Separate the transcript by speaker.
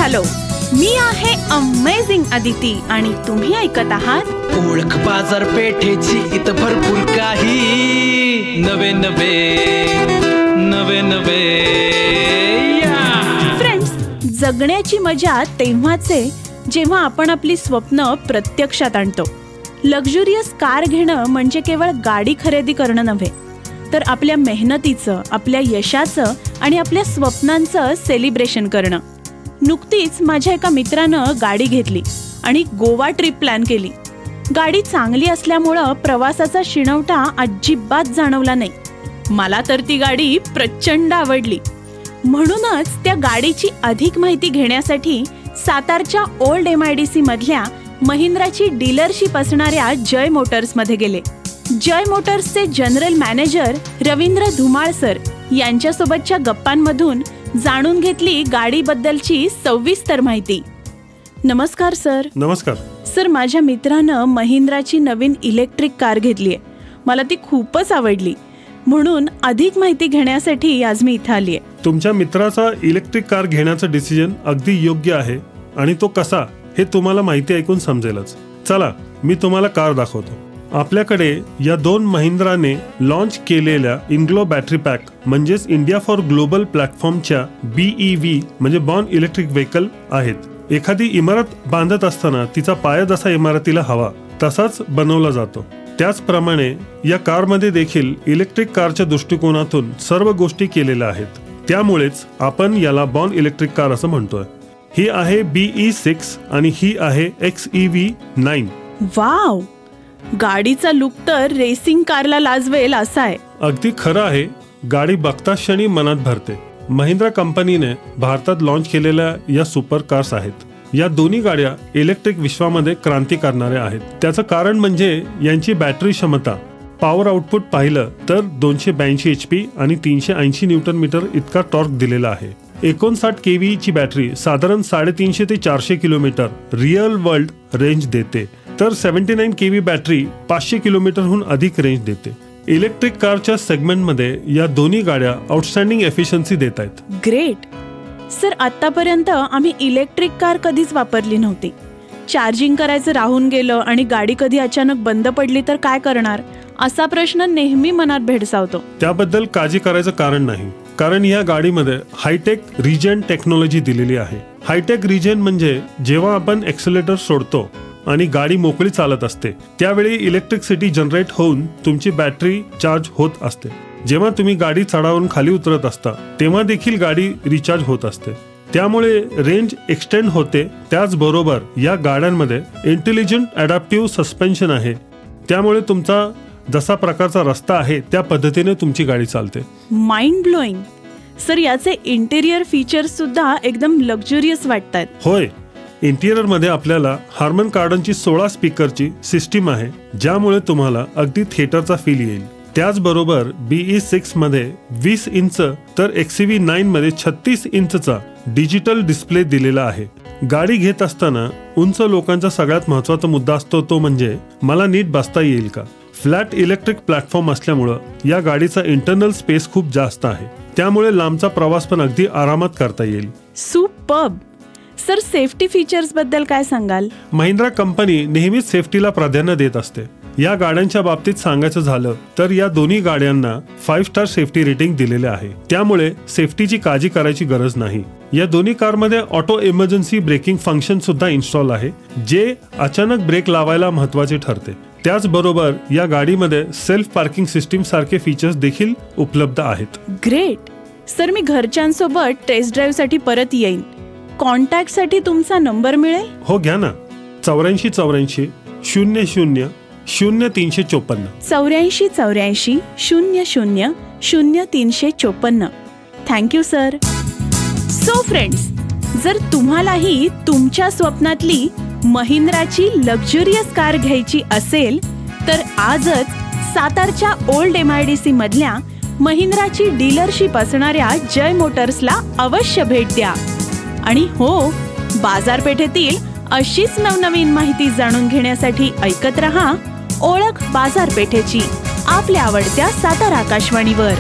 Speaker 1: Hello, मी आहे amazing Aditi आणि तुम्ही ऐकत आहात
Speaker 2: ओळख बाजारपेठेची इथं भरपूर काही नवे नवे
Speaker 1: फ्रेंड्स. जगण्याची मजा तेव्हाच आहे जेव्हा आपण आपली स्वप्न प्रत्यक्षात आणतो. लक्झुरियस कार घेणं म्हणजे केवळ गाडी खरेदी करणं नव्हे, तर आपल्या मेहनतीचं, आपल्या यशाचं आणि आपल्या स्वप्नांचं सेलिब्रेशन करणं. नुकतीच माझ्या एका मित्रानं गाडी घेतली आणि गोवा ट्रिप प्लॅन केली. गाडी चांगली असल्यामुळं प्रवासाचा शिणवटा अजिबात जाणवला नाही. मला तर ती गाडी प्रचंड आवडली. म्हणूनच त्या गाडीची अधिक माहिती घेण्यासाठी सातारच्या ओल्ड MIDC मधल्या महिंद्राची डीलरशिप असणाऱ्या जय मोटर्समध्ये गेले. जय मोटर्सचे general manager Ravindra Dhumal sir यांच्यासोबतच्या गप्पांमधून जाणून घेतली गाडीबद्दलची सविस्तर माहिती. नमस्कार सर.
Speaker 3: नमस्कार
Speaker 1: सर, माझ्या मित्रानं महिंद्राची नवीन इलेक्ट्रिक कार घेतली आहे. मला ती खूपच आवडली, म्हणून अधिक माहिती घेण्यासाठी आज मी इथं आली आहे.
Speaker 3: तुमच्या मित्राचा इलेक्ट्रिक कार घेण्याचा डिसिजन अगदी योग्य आहे आणि तो कसा हे तुम्हाला माहिती ऐकून समजेलच. चला, मी तुम्हाला कार दाखवतो. आपल्याकडे या 2 महिंद्राने लॉन्च केलेल्या इनग्लो बॅटरी पॅक म्हणजेच इंडिया फॉर ग्लोबल प्लॅटफॉर्मच्या BEV म्हणजे बॉर्न इलेक्ट्रिक व्हेकल आहेत. एखादी इमारत बांधत असताना तिचा पाया जसा इमारतीला हवा तसाच बनवला जातो, त्याचप्रमाणे या कारमध्ये देखील इलेक्ट्रिक कारच्या दृष्टिकोनातून सर्व गोष्टी केलेल्या आहेत. त्यामुळेच आपण याला बॉर्न इलेक्ट्रिक कार असं म्हणतोय. ही आहे BE6 आणि ही आहे XEV9.
Speaker 1: वाव, गाडीचा लुक तर रेसिंग कारला लाजवेल असा आहे.
Speaker 3: अगदी खरं आहे. गाडी बघता क्षणी मनात भरते. महिंद्रा कंपनीने भारतात लॉन्च केलेल्या या सुपर कार्स आहेत. या दोन्ही गाड्या इलेक्ट्रिक विश्वामध्ये क्रांती करणाऱ्या आहेत. त्याचं कारण म्हणजे यांची बॅटरी क्षमता. पॉवर आउटपुट पाहिलं तर 282 HP आणि 380 Nm इतका टॉर्क दिलेला आहे. 59 kV ची बॅटरी साधारण 350 ते 400 किलोमीटर रिअल वर्ल्ड रेंज देते, तर 79 kV बॅटरी 500 किलोमीटरहून अधिक रेंज देते. इलेक्ट्रिक कारच्या सेगमेंटमध्ये या दोन्ही गाड्या आउटस्टँडिंग एफिशियन्सी देत आहेत.
Speaker 1: ग्रेट. सर, आतापर्यंत आम्ही इलेक्ट्रिक कार कधीच वापरली नव्हती. चार्जिंग करायचं राहून गेलं आणि गाडी कधी अचानक बंद पडली तर काय करणार, असा प्रश्न नेहमी मनात भेडसावतो.
Speaker 3: त्याबद्दल काळजी करायचं कारण नाही, कारण या गाडीमध्ये हायटेक रिजन टेक्नॉलॉजी दिलेली आहे. हायटेक रिजन म्हणजे जेव्हा आपण एक्सेलेटर सोडतो आणि गाडी मोकळी चालत असते त्यावेळी इलेक्ट्रिसिटी जनरेट होऊन तुमची बॅटरी चार्ज होत असते. जेव्हा तुम्ही गाडी चढावरून खाली उतरत असता तेव्हा देखील गाडी रिचार्ज होत असते. त्यामुळे रेंज एक्सटेंड होते. त्याचबरोबर या गाड्यांमध्ये इंटेलिजंट अडॅप्टिव्ह सस्पेन्शन आहे. त्यामुळे तुमचा जसा प्रकारचा रस्ता आहे त्या पद्धतीने तुमची गाडी चालते.
Speaker 1: Mind blowing. सर, याचे इंटेरियर फीचर्स सुद्धा एकदम लक्झुरियस वाटतात.
Speaker 3: होय, इंटिरियर मध्ये आपल्याला हार्मन कार्डनची 16 स्पीकरची सिस्टीम आहे, ज्यामुळे तुम्हाला अगदी थिएटरचा फील येईल. त्याचबरोबर BE6 मध्ये 20 इंच तर XEV9 मध्ये 36 इंचचा डिजिटल डिस्प्ले दिलेला आहे. गाडी घेत असताना उंच लोकांचा सगळ्यात महत्वाचा मुद्दा असतो तो म्हणजे मला नीट बसता येईल का. फ्लॅट इलेक्ट्रिक प्लॅटफॉर्म असल्यामुळं या गाडीचा इंटरनल स्पेस खूप जास्त आहे, त्यामुळे लांबचा प्रवास पण अगदी आरामात करता येईल.
Speaker 1: सुपर्ब. सर, सेफ्टी फीचर्स बद्दल काय सांगाल?
Speaker 3: महिंद्रा कंपनी नेहमीच सेफ्टीला प्राधान्य देत असते. या गाड्यांच्या बाबतीत सांगायचं झालं तर या दोन्ही गाड्यांना 5 स्टार सेफ्टी रेटिंग दिलेले आहे. त्यामुळे सेफ्टीची काळजी करायची गरज नाही. या दोन्ही कारमध्ये ऑटो इमर्जन्सी ब्रेकिंग फंक्शन सुद्धा इन्स्टॉल आहे, जे अचानक ब्रेक लावायला महत्वाचे ठरते. त्याचबरोबर या गाडीमध्ये सेल्फ पार्किंग सिस्टीम सारखे फीचर्स देखील उपलब्ध आहेत.
Speaker 1: ग्रेट. सर, मी घरच्यांसोबत टेस्ट ड्राईव्ह साठी परत येईन. कॉन्टॅक्ट साठी तुमचा नंबर मिळेल?
Speaker 3: हो, घ्या ना. 84 84 00 0354.
Speaker 1: 84 84 00 0354. Thank you sir. सो फ्रेंड्स, जर तुम्हालाही तुमच्या स्वप्नातली महिंद्राची लक्झुरियस कार घ्यायची असेल तर आजच सातारच्या ओल्ड MIDC मधल्या महिंद्राची डीलरशिप असणाऱ्या जय मोटर्सला अवश्य भेट द्या. आणि हो, बाजारपेठेतील अशीच नवनवीन माहिती जाणून घेण्यासाठी ऐकत रहा ओळख बाजारपेठेची, आपल्या आवडत्या सातारा आकाशवाणीवर.